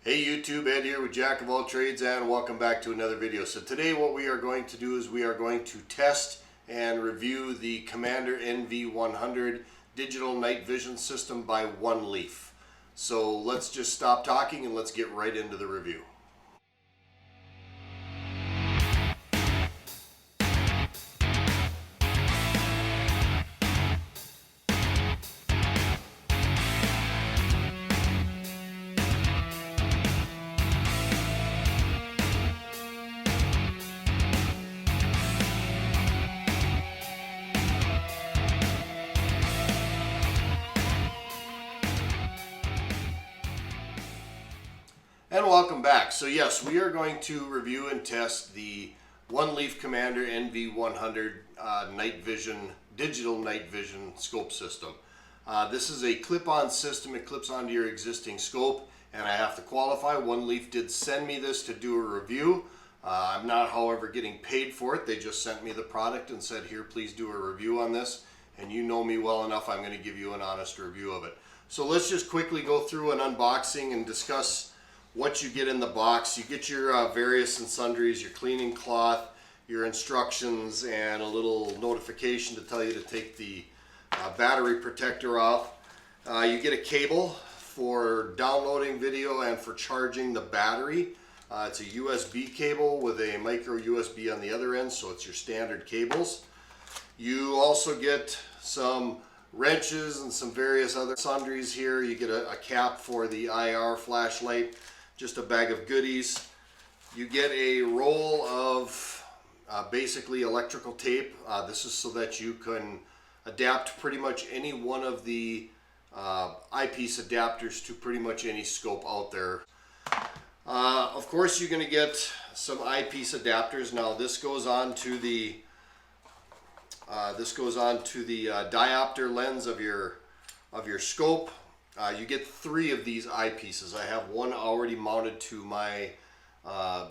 Hey YouTube, Ed here with Jack of all trades, and welcome back to another video. So today what we are going to do is we are going to test and review the Commander NV100 digital night vision system by Oneleaf. So let's just stop talking and let's get right into the review. And welcome back. So yes, we are going to review and test the Oneleaf Commander NV100 digital night vision scope system. This is a clip-on system. It clips onto your existing scope, and I have to qualify, Oneleaf did send me this to do a review. I'm not, however, getting paid for it. They just sent me the product and said, here, please do a review on this. And you know me well enough, I'm going to give you an honest review of it. So let's just quickly go through an unboxing and discuss what you get in the box. You get your various and sundries, your cleaning cloth, your instructions, and a little notification to tell you to take the battery protector off. You get a cable for downloading video and for charging the battery. It's a USB cable with a micro USB on the other end, so it's your standard cables. You also get some wrenches and some various other sundries here. You get a cap for the IR flashlight, just a bag of goodies. You get a roll of basically electrical tape. This is so that you can adapt pretty much any one of the eyepiece adapters to pretty much any scope out there. Of course, you're going to get some eyepiece adapters. Now this goes on to the diopter lens of your scope. You get 3 of these eyepieces. I have one already mounted to my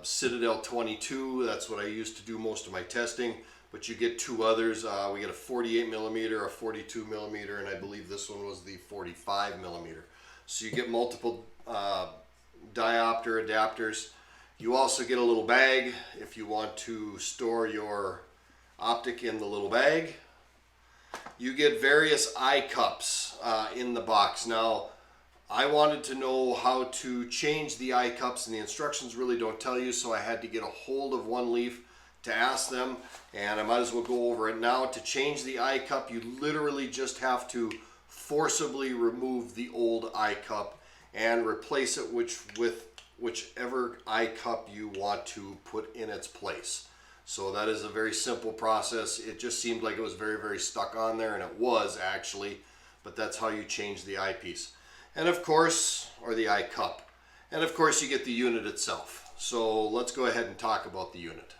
Citadel 22. That's what I use to do most of my testing. But you get 2 others. We get a 48 millimeter, a 42 millimeter, and I believe this one was the 45 millimeter. So you get multiple diopter adapters. You also get a little bag if you want to store your optic in the little bag. You get various eye cups in the box. Now, I wanted to know how to change the eye cups, and the instructions really don't tell you, so I had to get a hold of Oneleaf to ask them, and I might as well go over it now. To change the eye cup, you literally just have to forcibly remove the old eye cup and replace it with whichever eye cup you want to put in its place. So that is a very simple process. It just seemed like it was very, very stuck on there, and it was actually, but that's how you change the eyepiece. And of course, or the eye cup. And of course, you get the unit itself. So let's go ahead and talk about the unit.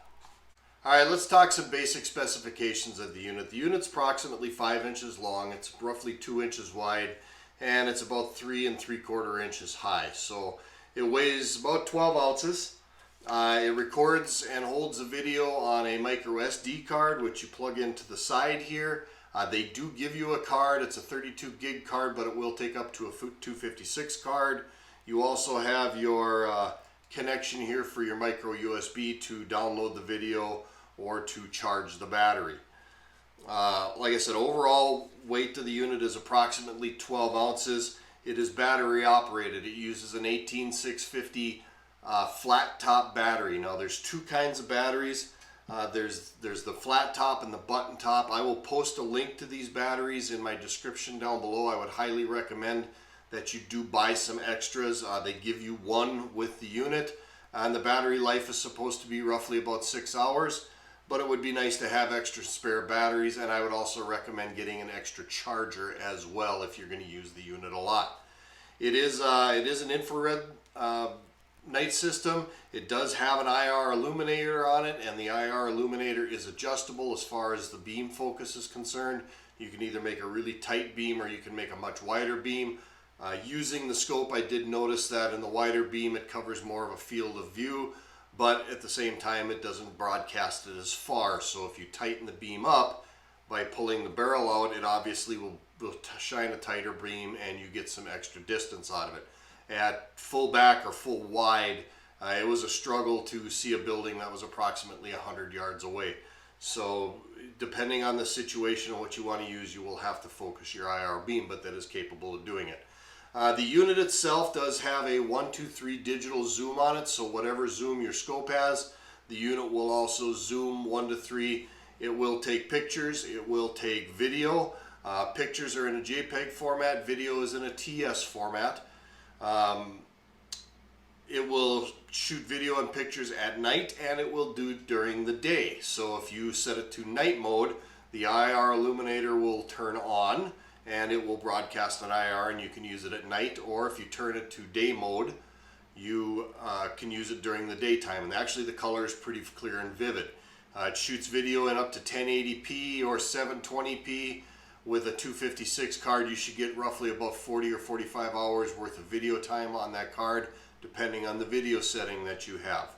All right, let's talk some basic specifications of the unit. The unit's approximately 5 inches long. It's roughly 2 inches wide, and it's about 3 3/4 inches high. So it weighs about 12 ounces. It records and holds a video on a micro SD card, which you plug into the side here. They do give you a card. It's a 32 gig card, but it will take up to a 256 card. You also have your connection here for your micro USB to download the video or to charge the battery. Like I said, overall weight of the unit is approximately 12 ounces. It is battery operated. It uses an 18650 flat top battery. Now there's 2 kinds of batteries. There's the flat top and the button top. I will post a link to these batteries in my description down below. I would highly recommend that you do buy some extras. They give you one with the unit, and the battery life is supposed to be roughly about 6 hours, but it would be nice to have extra spare batteries, and I would also recommend getting an extra charger as well if you're going to use the unit a lot. It is an infrared night system. It does have an IR illuminator on it, and the IR illuminator is adjustable as far as the beam focus is concerned. You can either make a really tight beam or you can make a much wider beam. Using the scope, I did notice that in the wider beam it covers more of a field of view, but at the same time it doesn't broadcast it as far. So if you tighten the beam up by pulling the barrel out, it obviously will shine a tighter beam and you get some extra distance out of it. at full back or full wide, it was a struggle to see a building that was approximately 100 yards away. So depending on the situation and what you want to use, you will have to focus your IR beam, but that is capable of doing it. The unit itself does have a 123 digital zoom on it, so whatever zoom your scope has, the unit will also zoom 1 to 3. It will take pictures, it will take video. Pictures are in a JPEG format, video is in a TS format. It will shoot video and pictures at night, and it will do it during the day. So if you set it to night mode, the IR illuminator will turn on and it will broadcast an IR, and you can use it at night. Or if you turn it to day mode, you can use it during the daytime. And actually the color is pretty clear and vivid. It shoots video in up to 1080p or 720p. With a 256 card, you should get roughly about 40 or 45 hours worth of video time on that card, depending on the video setting that you have.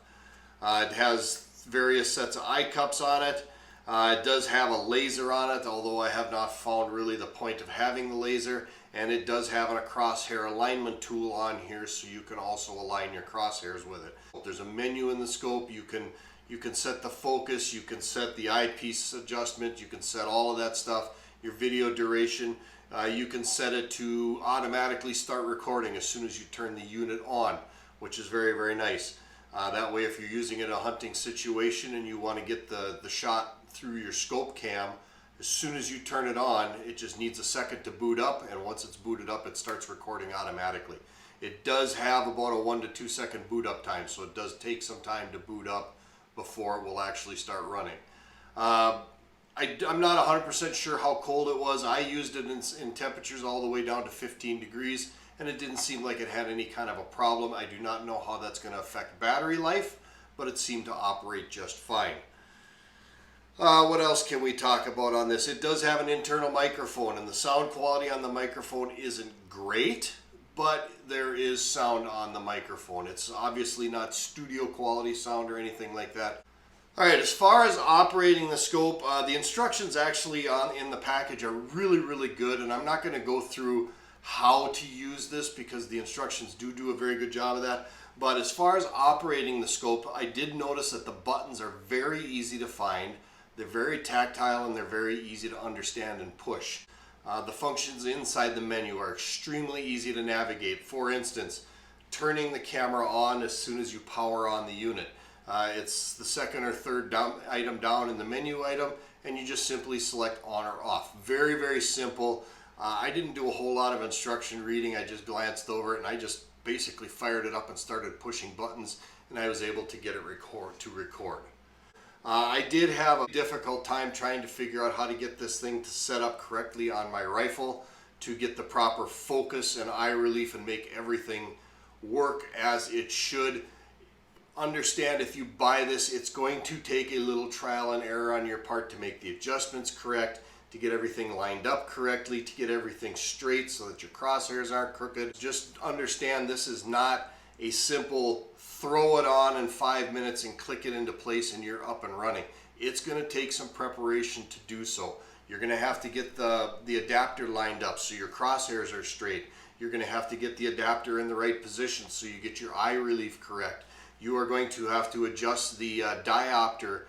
It has various sets of eye cups on it. It does have a laser on it, although I have not found really the point of having the laser. And it does have a crosshair alignment tool on here, so you can also align your crosshairs with it. There's a menu in the scope. You can set the focus, you can set the eyepiece adjustment, you can set all of that stuff. Your video duration, you can set it to automatically start recording as soon as you turn the unit on, which is very, very nice. That way, if you're using it in a hunting situation and you want to get the shot through your scope cam, as soon as you turn it on, it just needs a second to boot up, and once it's booted up, it starts recording automatically. It does have about a 1 to 2 second boot up time, so it does take some time to boot up before it will actually start running. I'm not 100% sure how cold it was. I used it in temperatures all the way down to 15 degrees, and it didn't seem like it had any kind of a problem. I do not know how that's going to affect battery life, but it seemed to operate just fine. What else can we talk about on this? It does have an internal microphone, and the sound quality on the microphone isn't great, but there is sound on the microphone. It's obviously not studio quality sound or anything like that. Alright, as far as operating the scope, the instructions actually in the package are really, really good, and I'm not going to go through how to use this because the instructions do a very good job of that. But as far as operating the scope, I did notice that the buttons are very easy to find, they're very tactile, and they're very easy to understand and push. The functions inside the menu are extremely easy to navigate. For instance, turning the camera on as soon as you power on the unit. It's the second or third item down in the menu item, and you just simply select on or off. Very, very simple. I didn't do a whole lot of instruction reading. I just glanced over it, and I just basically fired it up and started pushing buttons, and I was able to get it to record. I did have a difficult time trying to figure out how to get this thing to set up correctly on my rifle to get the proper focus and eye relief and make everything work as it should. Understand, if you buy this, it's going to take a little trial and error on your part to make the adjustments correct, to get everything lined up correctly, to get everything straight so that your crosshairs aren't crooked. Just understand, this is not a simple throw it on in 5 minutes and click it into place and you're up and running. It's going to take some preparation to do so. You're going to have to get the adapter lined up so your crosshairs are straight. You're going to have to get the adapter in the right position so you get your eye relief correct. You are going to have to adjust the diopter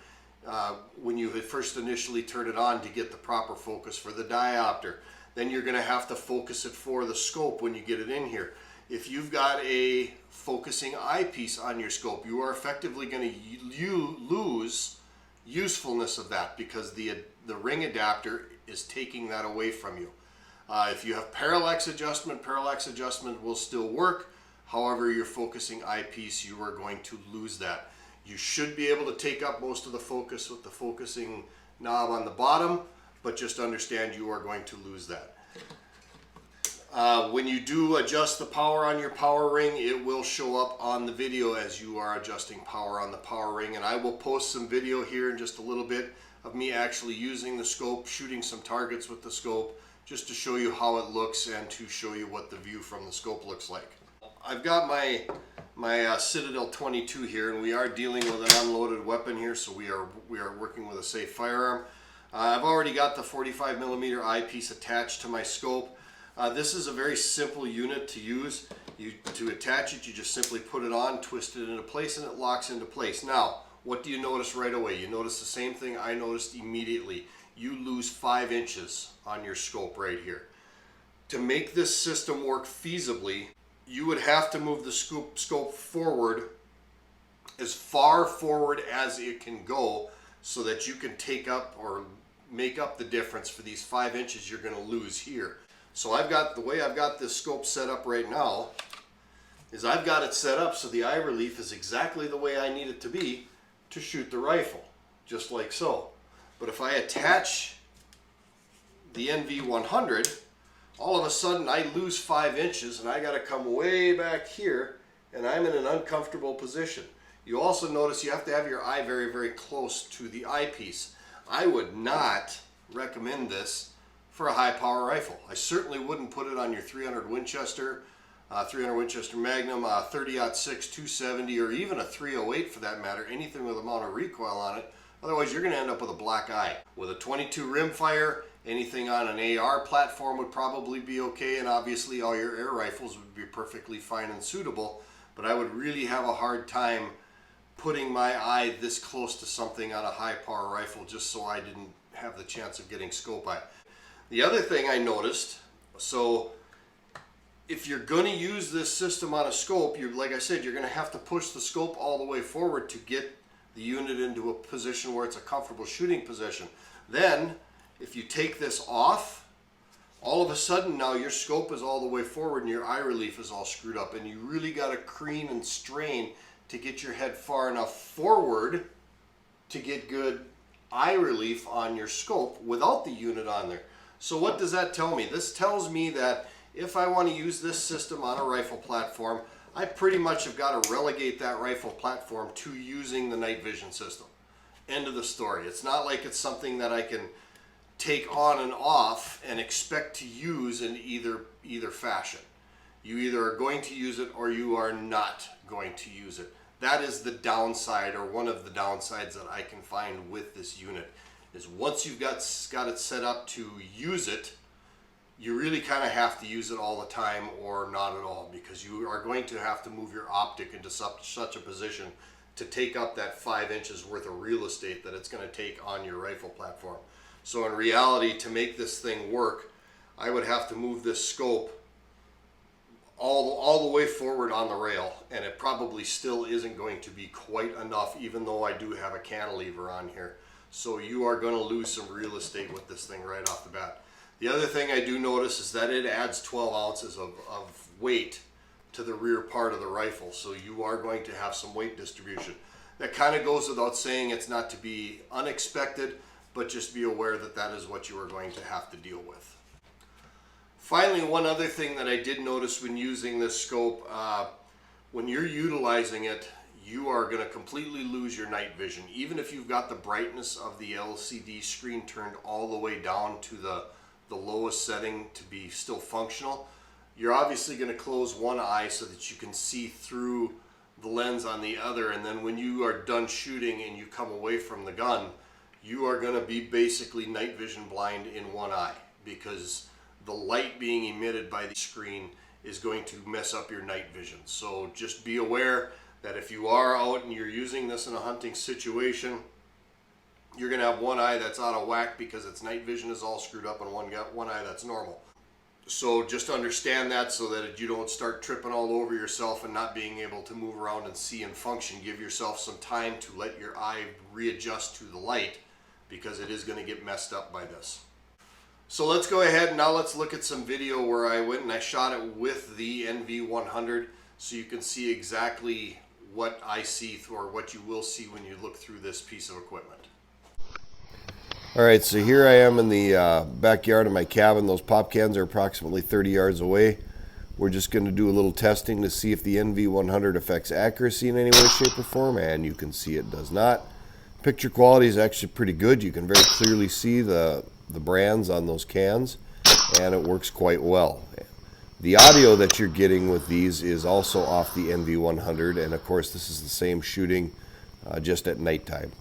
when you first initially turn it on to get the proper focus for the diopter. Then you're going to have to focus it for the scope when you get it in here. If you've got a focusing eyepiece on your scope, you are effectively going to lose usefulness of that because the ring adapter is taking that away from you. If you have parallax adjustment will still work. However, your focusing eyepiece, you are going to lose that. You should be able to take up most of the focus with the focusing knob on the bottom, but just understand you are going to lose that. When you do adjust the power on your power ring, it will show up on the video as you are adjusting power on the power ring, and I will post some video here in just a little bit of me actually using the scope, shooting some targets with the scope, just to show you how it looks and to show you what the view from the scope looks like. I've got my Citadel 22 here, and we are dealing with an unloaded weapon here, so we are working with a safe firearm. I've already got the 45mm eyepiece attached to my scope. This is a very simple unit to use. To attach it, you just simply put it on, twist it into place, and it locks into place. Now, what do you notice right away? You notice the same thing I noticed immediately. You lose 5 inches on your scope right here. To make this system work feasibly, you would have to move the scope forward as far forward as it can go so that you can take up or make up the difference for these 5 inches you're going to lose here. So the way I've got this scope set up right now is I've got it set up so the eye relief is exactly the way I need it to be to shoot the rifle, just like so. But if I attach the NV100, all of a sudden I lose 5 inches and I got to come way back here and I'm in an uncomfortable position. You also notice you have to have your eye very, very close to the eyepiece. I would not recommend this for a high power rifle. I certainly wouldn't put it on your 300 Winchester, 300 Winchester Magnum, 30-06, 270, or even a 308 for that matter, anything with a amount of recoil on it. Otherwise, you're going to end up with a black eye. With a 22 rimfire, anything on an AR platform would probably be okay, and obviously all your air rifles would be perfectly fine and suitable, but I would really have a hard time putting my eye this close to something on a high power rifle just so I didn't have the chance of getting scope eye. The other thing I noticed, so if you're going to use this system on a scope, like I said, you're going to have to push the scope all the way forward to get the unit into a position where it's a comfortable shooting position. Then, if you take this off, all of a sudden now your scope is all the way forward and your eye relief is all screwed up, and you really got to crane and strain to get your head far enough forward to get good eye relief on your scope without the unit on there. So what does that tell me? This tells me that if I want to use this system on a rifle platform, I pretty much have got to relegate that rifle platform to using the night vision system. End of the story. It's not like it's something that I can take on and off and expect to use in either fashion. You either are going to use it or you are not going to use it. That is the downside, or one of the downsides that I can find with this unit, is once you've got it set up to use it, you really kind of have to use it all the time or not at all, because you are going to have to move your optic into such a position to take up that 5 inches worth of real estate that it's going to take on your rifle platform. So in reality, to make this thing work, I would have to move this scope all the way forward on the rail, and it probably still isn't going to be quite enough, even though I do have a cantilever on here. So you are going to lose some real estate with this thing right off the bat. The other thing I do notice is that it adds 12 ounces of weight to the rear part of the rifle, so you are going to have some weight distribution. That kind of goes without saying. It's not to be unexpected, but just be aware that that is what you are going to have to deal with. Finally, one other thing that I did notice when using this scope, when you're utilizing it, you are going to completely lose your night vision. Even if you've got the brightness of the LCD screen turned all the way down to the lowest setting to be still functional, you're obviously going to close one eye so that you can see through the lens on the other, and then when you are done shooting and you come away from the gun, you are going to be basically night vision blind in one eye, because the light being emitted by the screen is going to mess up your night vision. So just be aware that if you are out and you're using this in a hunting situation, you're going to have one eye that's out of whack because its night vision is all screwed up, and one eye that's normal. So just understand that, so that you don't start tripping all over yourself and not being able to move around and see and function. Give yourself some time to let your eye readjust to the light, because it is going to get messed up by this. So let's go ahead and now let's look at some video where I went and I shot it with the NV100, so you can see exactly what I see, or what you will see when you look through this piece of equipment. Alright, so here I am in the backyard of my cabin. Those pop cans are approximately 30 yards away. We're just going to do a little testing to see if the NV100 affects accuracy in any way, shape, or form, and you can see it does not. Picture quality is actually pretty good. You can very clearly see the brands on those cans, and it works quite well. The audio that you're getting with these is also off the NV100, and of course this is the same shooting just at nighttime.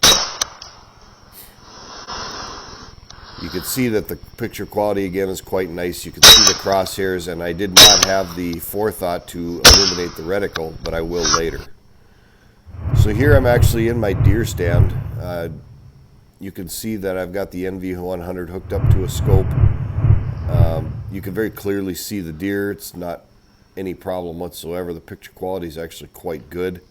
You can see that the picture quality again is quite nice. You can see the crosshairs, and I did not have the forethought to illuminate the reticle, but I will later. So here I'm actually in my deer stand. You can see that I've got the NV100 hooked up to a scope. You can very clearly see the deer. It's not any problem whatsoever. The picture quality is actually quite good.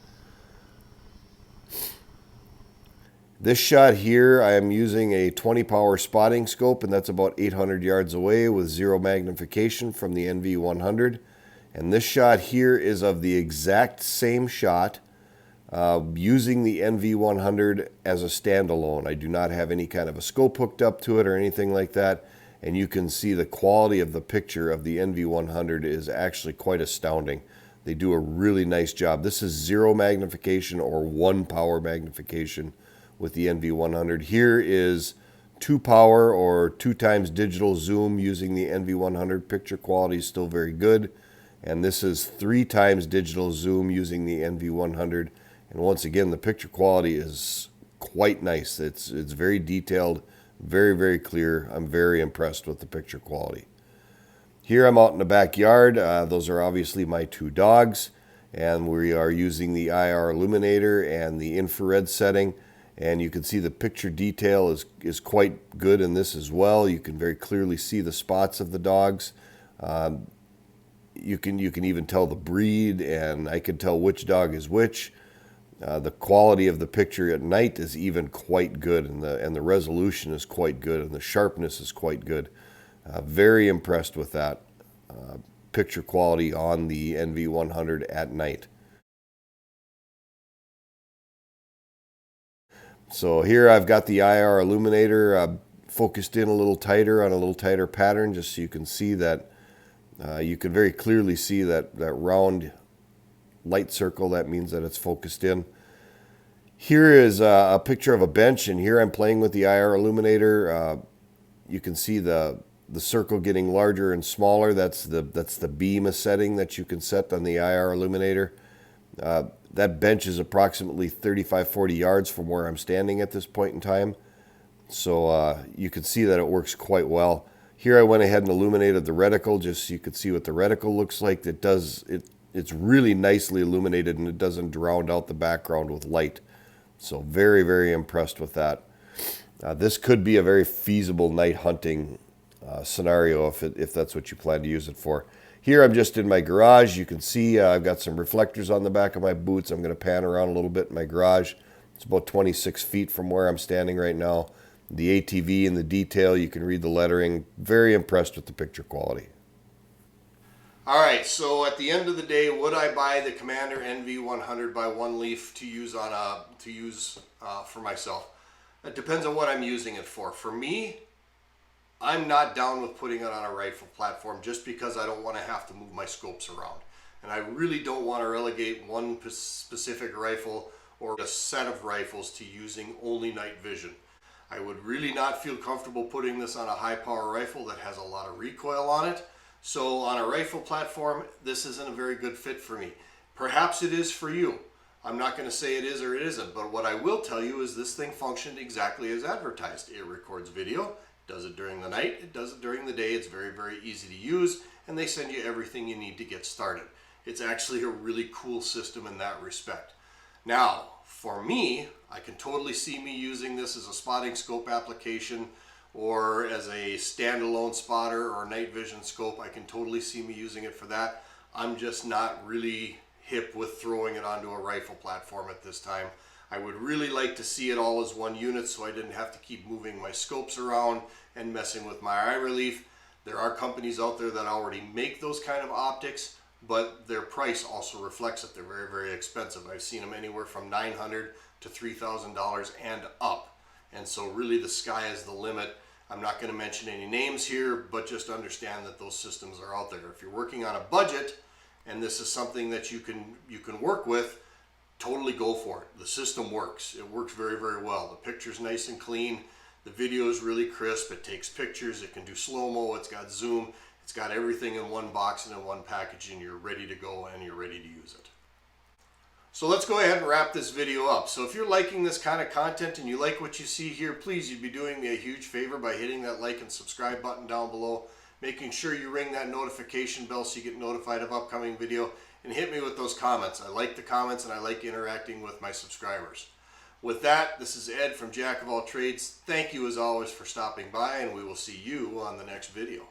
This shot here, I am using a 20 power spotting scope, and that's about 800 yards away with zero magnification from the NV100. And this shot here is of the exact same shot using the NV100 as a standalone. I do not have any kind of a scope hooked up to it or anything like that. And you can see the quality of the picture of the NV100 is actually quite astounding. They do a really nice job. This is zero magnification or 1 power magnification with the NV100. Here is 2 power or 2 times digital zoom using the NV100. Picture quality is still very good. And this is 3 times digital zoom using the NV100. And once again, the picture quality is quite nice. It's very detailed, very, very clear. I'm very impressed with the picture quality. Here I'm out in the backyard. Those are obviously my 2 dogs. And we are using the IR illuminator and the infrared setting. And you can see the picture detail is quite good in this as well. You can very clearly see the spots of the dogs. You can even tell the breed, and I can tell which dog is which. The quality of the picture at night is even quite good, and the resolution is quite good, and the sharpness is quite good. Very impressed with that picture quality on the NV100 at night. So here I've got the IR illuminator focused in a little tighter on a little tighter pattern, just so you can see that you can very clearly see that round light circle. That means that it's focused in. Here is a picture of a bench, and here I'm playing with the IR illuminator. You can see the circle getting larger and smaller. That's the beam setting that you can set on the IR illuminator. That bench is approximately 35-40 yards from where I'm standing at this point in time. So you can see that it works quite well. Here I went ahead and illuminated the reticle just so you could see what the reticle looks like. It's really nicely illuminated, and it doesn't drown out the background with light. So very, very impressed with that. This could be a very feasible night hunting scenario if that's what you plan to use it for. Here I'm just in my garage. You can see I've got some reflectors on the back of my boots. I'm going to pan around a little bit in my garage. It's about 26 feet from where I'm standing right now. The ATV and the detail, you can read the lettering. Very impressed with the picture quality. All right, so at the end of the day, would I buy the Commander NV100 by Oneleaf to use for myself? It depends on what I'm using it for. For me, I'm not down with putting it on a rifle platform just because I don't want to have to move my scopes around. And I really don't want to relegate one specific rifle or a set of rifles to using only night vision. I would really not feel comfortable putting this on a high power rifle that has a lot of recoil on it. So on a rifle platform, this isn't a very good fit for me. Perhaps it is for you. I'm not going to say it is or it isn't, but what I will tell you is this thing functioned exactly as advertised. It records video, does it during the night, it does it during the day. It's very, very easy to use, and they send you everything you need to get started. It's actually a really cool system in that respect. Now, for me, I can totally see me using this as a spotting scope application or as a standalone spotter or night vision scope. I can totally see me using it for that. I'm just not really hip with throwing it onto a rifle platform at this time. I would really like to see it all as one unit so I didn't have to keep moving my scopes around and messing with my eye relief. There are companies out there that already make those kind of optics, but their price also reflects it. They're very, very expensive. I've seen them anywhere from $900 to $3,000 and up. And so really the sky is the limit. I'm not going to mention any names here, but just understand that those systems are out there. If you're working on a budget and this is something that you can work with, totally go for it. The system works. It works very, very well. The picture's nice and clean. The video is really crisp. It takes pictures. It can do slow-mo. It's got zoom. It's got everything in one box and in one package, and you're ready to go and you're ready to use it. So let's go ahead and wrap this video up. So if you're liking this kind of content and you like what you see here, please, you'd be doing me a huge favor by hitting that like and subscribe button down below, making sure you ring that notification bell so you get notified of upcoming video, and hit me with those comments. I like the comments and I like interacting with my subscribers. With that, this is Ed from Jack of All Trades. Thank you as always for stopping by, and we will see you on the next video.